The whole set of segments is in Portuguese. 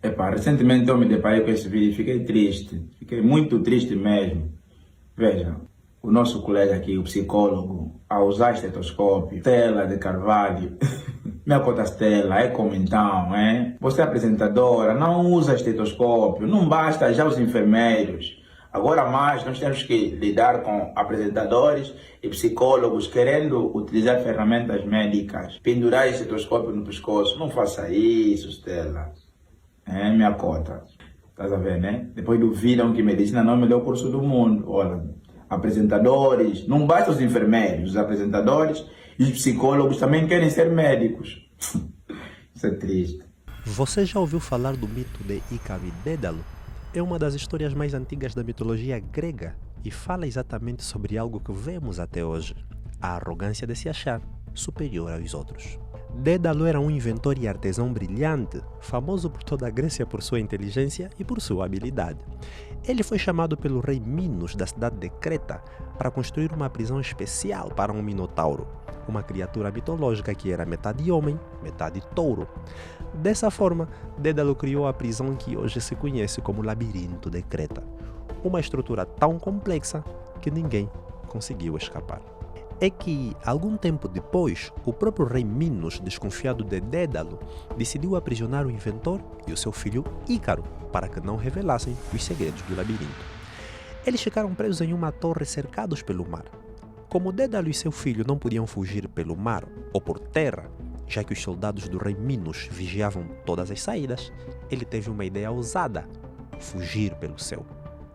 Epá, recentemente eu me deparei com esse vídeo e fiquei triste. Fiquei muito triste mesmo. Veja, o nosso colega aqui, o psicólogo, a usar estetoscópio, Stella de Carvalho. Minha cota Stella, é como então, hein? Você é apresentadora, não usa estetoscópio, não basta já os enfermeiros. Agora mais, nós temos que lidar com apresentadores e psicólogos querendo utilizar ferramentas médicas, pendurar estetoscópio no pescoço. Não faça isso, Stella. É minha cota. Estás a ver, né? Depois duvidam que medicina não é o melhor curso do mundo. Olha, apresentadores, não basta os enfermeiros, os apresentadores e os psicólogos também querem ser médicos. Isso é triste. Você já ouviu falar do mito de Ícaro e Dédalo? É uma das histórias mais antigas da mitologia grega e fala exatamente sobre algo que vemos até hoje: a arrogância de se achar superior aos outros. Dédalo era um inventor e artesão brilhante, famoso por toda a Grécia por sua inteligência e por sua habilidade. Ele foi chamado pelo rei Minos da cidade de Creta para construir uma prisão especial para um minotauro, uma criatura mitológica que era metade homem, metade touro. Dessa forma, Dédalo criou a prisão que hoje se conhece como Labirinto de Creta, uma estrutura tão complexa que ninguém conseguiu escapar. É que, algum tempo depois, o próprio rei Minos, desconfiado de Dédalo, decidiu aprisionar o inventor e o seu filho Ícaro para que não revelassem os segredos do labirinto. Eles ficaram presos em uma torre cercados pelo mar. Como Dédalo e seu filho não podiam fugir pelo mar ou por terra, já que os soldados do rei Minos vigiavam todas as saídas, ele teve uma ideia ousada: fugir pelo céu.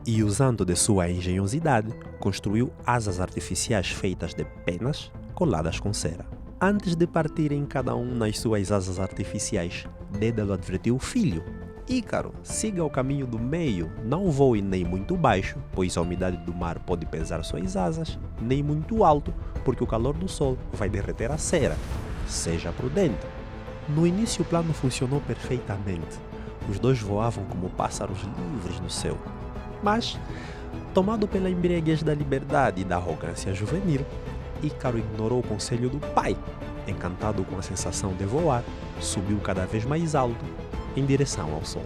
E, usando de sua engenhosidade, construiu asas artificiais feitas de penas coladas com cera. Antes de partirem cada um nas suas asas artificiais, Dédalo advertiu o filho: Ícaro, siga o caminho do meio, não voe nem muito baixo, pois a umidade do mar pode pesar suas asas, nem muito alto, porque o calor do sol vai derreter a cera. Seja prudente. No início o plano funcionou perfeitamente. Os dois voavam como pássaros livres no céu. Mas, tomado pela embriaguez da liberdade e da arrogância juvenil, Ícaro ignorou o conselho do pai. Encantado com a sensação de voar, subiu cada vez mais alto, em direção ao sol.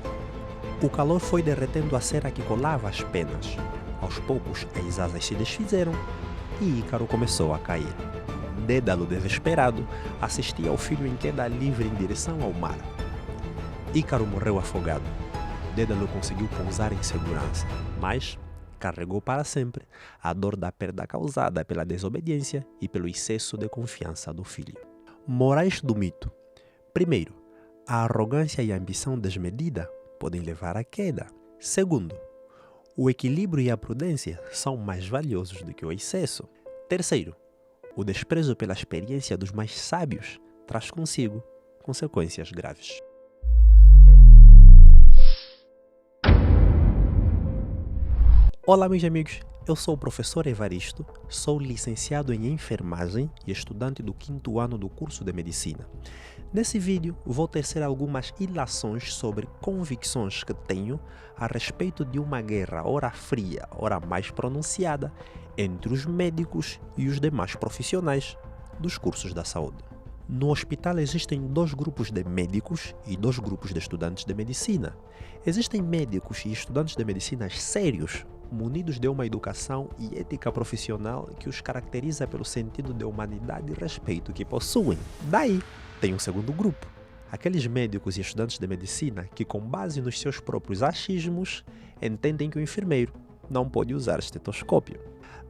O calor foi derretendo a cera que colava as penas. Aos poucos, as asas se desfizeram e Ícaro começou a cair. Dédalo, desesperado, assistia ao filho em queda livre em direção ao mar. Ícaro morreu afogado. Dédalo conseguiu pousar em segurança, mas carregou para sempre a dor da perda causada pela desobediência e pelo excesso de confiança do filho. Morais do mito. Primeiro, a arrogância e a ambição desmedida podem levar à queda. Segundo, o equilíbrio e a prudência são mais valiosos do que o excesso. Terceiro, o desprezo pela experiência dos mais sábios traz consigo consequências graves. Olá, meus amigos, eu sou o professor Evaristo, sou licenciado em enfermagem e estudante do 5º ano do curso de medicina. Nesse vídeo, vou tecer algumas ilações sobre convicções que tenho a respeito de uma guerra ora fria, ora mais pronunciada, entre os médicos e os demais profissionais dos cursos da saúde. No hospital existem 2 grupos de médicos e 2 grupos de estudantes de medicina. Existem médicos e estudantes de medicina sérios, munidos de uma educação e ética profissional que os caracteriza pelo sentido de humanidade e respeito que possuem. Daí, tem um segundo grupo, aqueles médicos e estudantes de medicina que, com base nos seus próprios achismos, entendem que o enfermeiro não pode usar estetoscópio.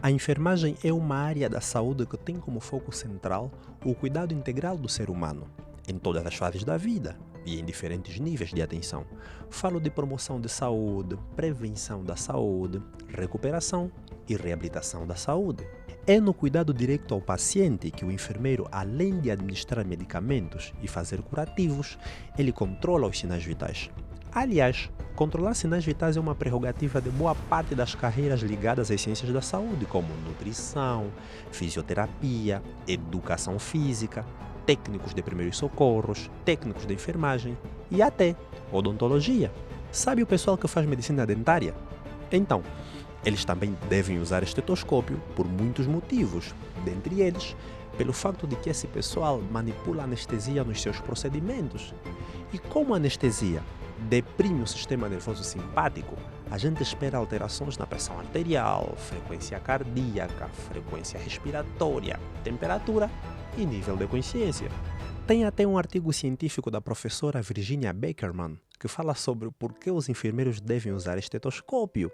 A enfermagem é uma área da saúde que tem como foco central o cuidado integral do ser humano, em todas as fases da vida e em diferentes níveis de atenção. Falo de promoção de saúde, prevenção da saúde, recuperação e reabilitação da saúde. É no cuidado direto ao paciente que o enfermeiro, além de administrar medicamentos e fazer curativos, ele controla os sinais vitais. Aliás, controlar sinais vitais é uma prerrogativa de boa parte das carreiras ligadas às ciências da saúde, como nutrição, fisioterapia, educação física, técnicos de primeiros socorros, técnicos de enfermagem e até odontologia. Sabe o pessoal que faz medicina dentária? Então, eles também devem usar estetoscópio por muitos motivos, dentre eles, pelo fato de que esse pessoal manipula a anestesia nos seus procedimentos. E como anestesia? deprime o sistema nervoso simpático, a gente espera alterações na pressão arterial, frequência cardíaca, frequência respiratória, temperatura e nível de consciência. Tem até um artigo científico da professora Virginia Beckerman que fala sobre por que os enfermeiros devem usar estetoscópio.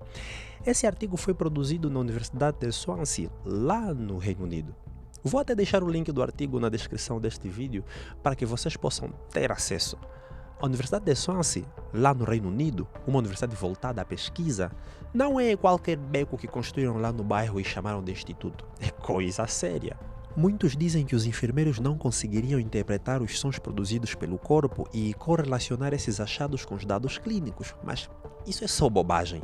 Esse artigo foi produzido na Universidade de Swansea, lá no Reino Unido. Vou até deixar o link do artigo na descrição deste vídeo para que vocês possam ter acesso. A Universidade de Swansea, lá no Reino Unido, uma universidade voltada à pesquisa, não é qualquer beco que construíram lá no bairro e chamaram de instituto. É coisa séria. Muitos dizem que os enfermeiros não conseguiriam interpretar os sons produzidos pelo corpo e correlacionar esses achados com os dados clínicos, mas isso é só bobagem.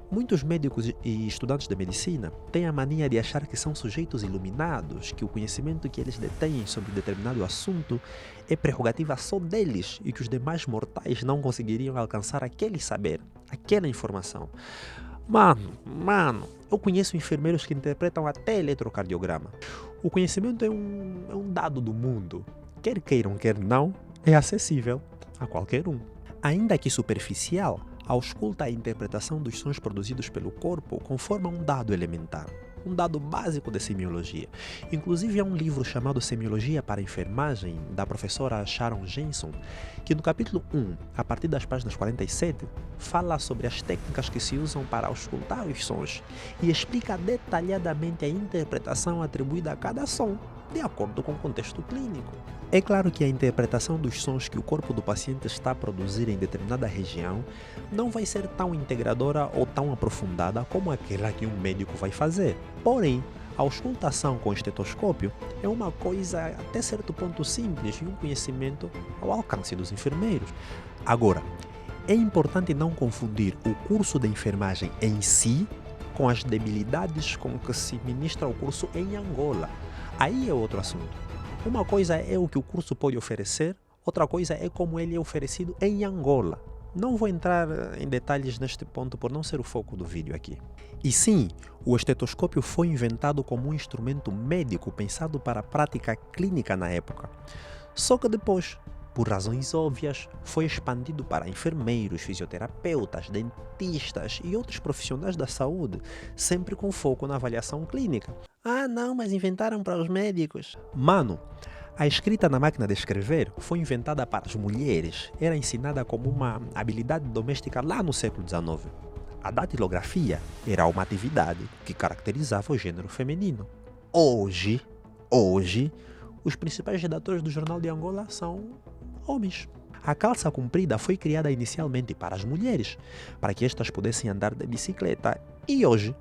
Muitos médicos e estudantes de medicina têm a mania de achar que são sujeitos iluminados, que o conhecimento que eles detêm sobre determinado assunto é prerrogativa só deles e que os demais mortais não conseguiriam alcançar aquele saber, aquela informação. Mano, eu conheço enfermeiros que interpretam até eletrocardiograma. O conhecimento é um dado do mundo. Quer queiram, quer não, é acessível a qualquer um. Ainda que superficial, ausculta a interpretação dos sons produzidos pelo corpo conforme um dado elementar, um dado básico de semiologia. Inclusive há um livro chamado Semiologia para a Enfermagem, da professora Sharon Jenson, que no capítulo 1, a partir das páginas 47, fala sobre as técnicas que se usam para auscultar os sons e explica detalhadamente a interpretação atribuída a cada som, de acordo com o contexto clínico. É claro que a interpretação dos sons que o corpo do paciente está a produzir em determinada região não vai ser tão integradora ou tão aprofundada como aquela que um médico vai fazer. Porém, a auscultação com estetoscópio é uma coisa até certo ponto simples e um conhecimento ao alcance dos enfermeiros. Agora, é importante não confundir o curso de enfermagem em si com as debilidades com que se ministra o curso em Angola. Aí é outro assunto. Uma coisa é o que o curso pode oferecer, outra coisa é como ele é oferecido em Angola. Não vou entrar em detalhes neste ponto por não ser o foco do vídeo aqui. E sim, o estetoscópio foi inventado como um instrumento médico pensado para a prática clínica na época. Só que depois, por razões óbvias, foi expandido para enfermeiros, fisioterapeutas, dentistas e outros profissionais da saúde, sempre com foco na avaliação clínica. Ah não, mas inventaram para os médicos. Mano, a escrita na máquina de escrever foi inventada para as mulheres. Era ensinada como uma habilidade doméstica lá no século XIX. A datilografia era uma atividade que caracterizava o gênero feminino. Hoje, os principais redatores do Jornal de Angola são homens. A calça comprida foi criada inicialmente para as mulheres, para que estas pudessem andar de bicicleta. E hoje,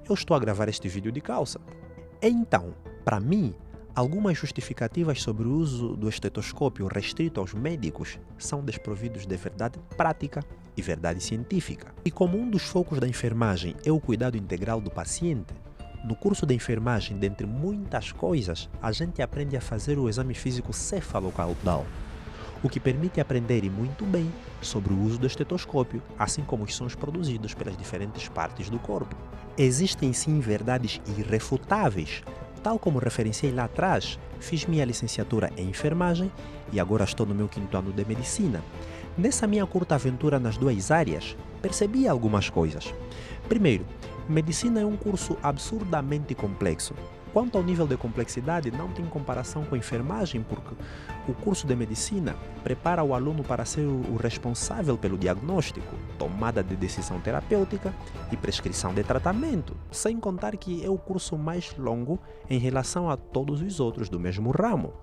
eu estou a gravar este vídeo de calça. Então, para mim, algumas justificativas sobre o uso do estetoscópio restrito aos médicos são desprovidos de verdade prática e verdade científica. E como um dos focos da enfermagem é o cuidado integral do paciente, no curso de enfermagem, dentre muitas coisas, a gente aprende a fazer o exame físico cefalocaudal, o que permite aprender e muito bem sobre o uso do estetoscópio, assim como os sons produzidos pelas diferentes partes do corpo. Existem sim verdades irrefutáveis. Tal como referenciei lá atrás, fiz minha licenciatura em enfermagem e agora estou no meu 5º ano de medicina. Nessa minha curta aventura nas duas áreas, percebi algumas coisas. Primeiro, medicina é um curso absurdamente complexo. Quanto ao nível de complexidade, não tem comparação com a enfermagem, porque o curso de medicina prepara o aluno para ser o responsável pelo diagnóstico, tomada de decisão terapêutica e prescrição de tratamento, sem contar que é o curso mais longo em relação a todos os outros do mesmo ramo.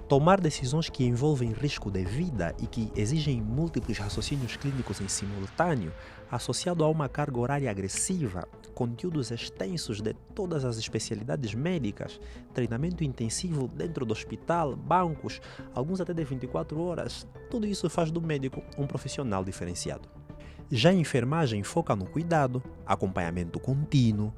Tomar decisões que envolvem risco de vida e que exigem múltiplos raciocínios clínicos em simultâneo, associado a uma carga horária agressiva, conteúdos extensos de todas as especialidades médicas, treinamento intensivo dentro do hospital, bancos, alguns até de 24 horas, tudo isso faz do médico um profissional diferenciado. Já a enfermagem foca no cuidado, acompanhamento contínuo,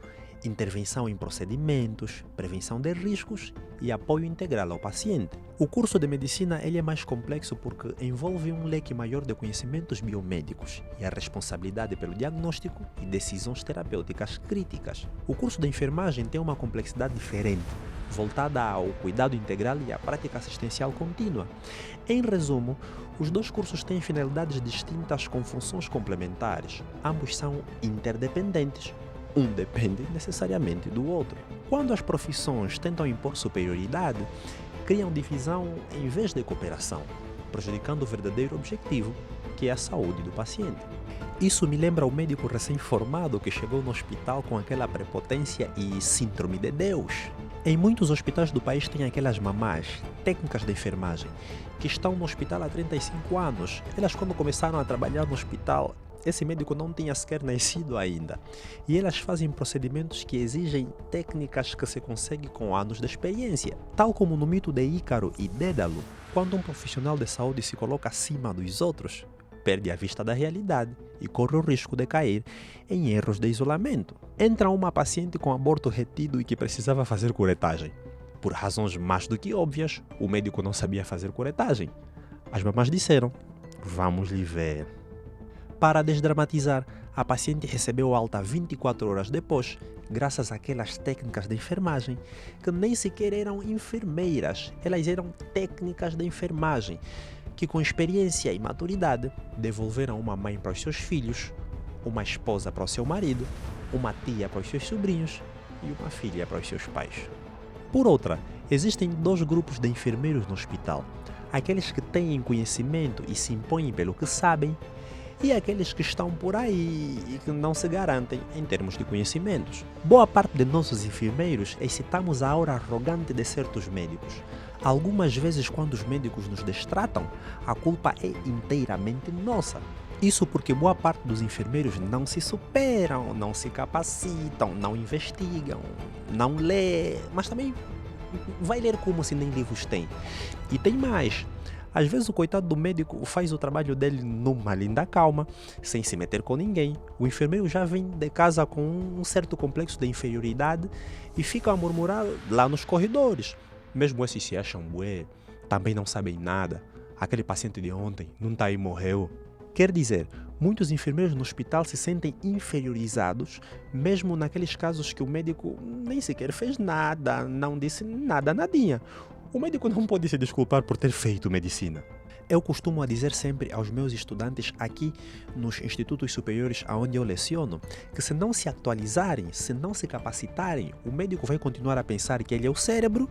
intervenção em procedimentos, prevenção de riscos e apoio integral ao paciente. O curso de medicina ele é mais complexo porque envolve um leque maior de conhecimentos biomédicos e a responsabilidade pelo diagnóstico e decisões terapêuticas críticas. O curso de enfermagem tem uma complexidade diferente, voltada ao cuidado integral e à prática assistencial contínua. Em resumo, os dois cursos têm finalidades distintas com funções complementares. Ambos são interdependentes. Um depende necessariamente do outro. Quando as profissões tentam impor superioridade, criam divisão em vez de cooperação, prejudicando o verdadeiro objetivo, que é a saúde do paciente. Isso me lembra o médico recém-formado que chegou no hospital com aquela prepotência e síndrome de Deus. Em muitos hospitais do país tem aquelas mamás, técnicas de enfermagem, que estão no hospital há 35 anos. Elas, quando começaram a trabalhar no hospital, esse médico não tinha sequer nascido ainda. E elas fazem procedimentos que exigem técnicas que se consegue com anos de experiência. Tal como no mito de Ícaro e Dédalo, quando um profissional de saúde se coloca acima dos outros, perde a vista da realidade e corre o risco de cair em erros de isolamento. Entra uma paciente com aborto retido e que precisava fazer curetagem. Por razões mais do que óbvias, o médico não sabia fazer curetagem. As mamães disseram: "Vamos lhe ver." Para desdramatizar, a paciente recebeu alta 24 horas depois, graças àquelas técnicas de enfermagem que nem sequer eram enfermeiras, elas eram técnicas de enfermagem, que com experiência e maturidade devolveram uma mãe para os seus filhos, uma esposa para o seu marido, uma tia para os seus sobrinhos e uma filha para os seus pais. Por outra, existem dois grupos de enfermeiros no hospital: aqueles que têm conhecimento e se impõem pelo que sabem, e aqueles que estão por aí e que não se garantem em termos de conhecimentos. Boa parte de nossos enfermeiros excitamos a aura arrogante de certos médicos. Algumas vezes, quando os médicos nos destratam, a culpa é inteiramente nossa. Isso porque boa parte dos enfermeiros não se superam, não se capacitam, não investigam, não lê, mas também vai ler como se nem livros tem. E tem mais. Às vezes o coitado do médico faz o trabalho dele numa linda calma, sem se meter com ninguém. O enfermeiro já vem de casa com um certo complexo de inferioridade e fica a murmurar lá nos corredores. Mesmo esses se acham bué, também não sabem nada. Aquele paciente de ontem não está aí, morreu. Quer dizer, muitos enfermeiros no hospital se sentem inferiorizados, mesmo naqueles casos que o médico nem sequer fez nada, não disse nada, nadinha. O médico não pode se desculpar por ter feito medicina. Eu costumo dizer sempre aos meus estudantes aqui nos institutos superiores onde eu leciono que se não se atualizarem, se não se capacitarem, o médico vai continuar a pensar que ele é o cérebro,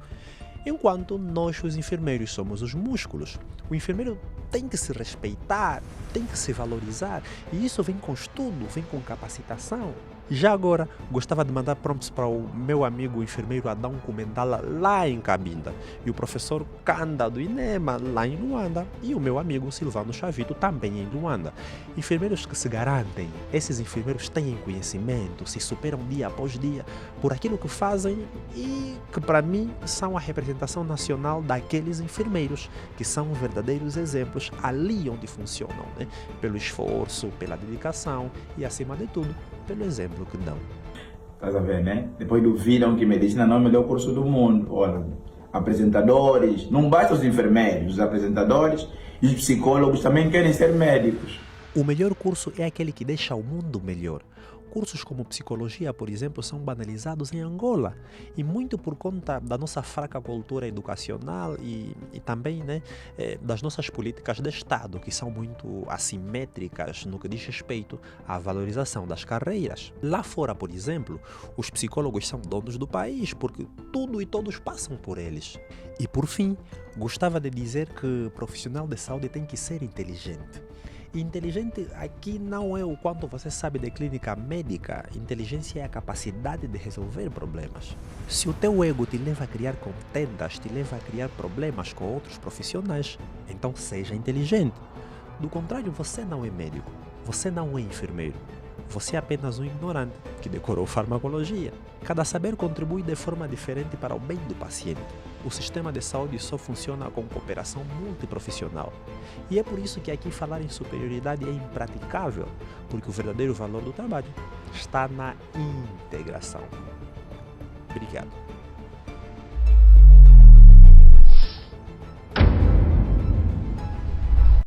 enquanto nós, os enfermeiros, somos os músculos. O enfermeiro tem que se respeitar, tem que se valorizar, e isso vem com estudo, vem com capacitação. Já agora, gostava de mandar prompts para o meu amigo enfermeiro Adão Comendala lá em Cabinda, e o professor Kanda do INEMA lá em Luanda, e o meu amigo Silvano Chavito também em Luanda. Enfermeiros que se garantem, esses enfermeiros têm conhecimento, se superam dia após dia por aquilo que fazem e que para mim são a representação nacional daqueles enfermeiros que são verdadeiros exemplos ali onde funcionam, né? Pelo esforço, pela dedicação e acima de tudo, pelo exemplo que dão. Estás a ver, né? Depois duvidam que medicina não é o melhor curso do mundo. Olha, apresentadores, não basta os enfermeiros, os apresentadores e os psicólogos também querem ser médicos. O melhor curso é aquele que deixa o mundo melhor. Cursos como psicologia, por exemplo, são banalizados em Angola, e muito por conta da nossa fraca cultura educacional e também, né, das nossas políticas de Estado, que são muito assimétricas no que diz respeito à valorização das carreiras. Lá fora, por exemplo, os psicólogos são donos do país, porque tudo e todos passam por eles. E por fim, gostava de dizer que o profissional de saúde tem que ser inteligente. Inteligente aqui não é o quanto você sabe de clínica médica. Inteligência é a capacidade de resolver problemas. Se o teu ego te leva a criar contendas, te leva a criar problemas com outros profissionais, então seja inteligente. Do contrário, você não é médico, você não é enfermeiro. Você é apenas um ignorante que decorou farmacologia. Cada saber contribui de forma diferente para o bem do paciente. O sistema de saúde só funciona com cooperação multiprofissional. E é por isso que aqui falar em superioridade é impraticável, porque o verdadeiro valor do trabalho está na integração. Obrigado.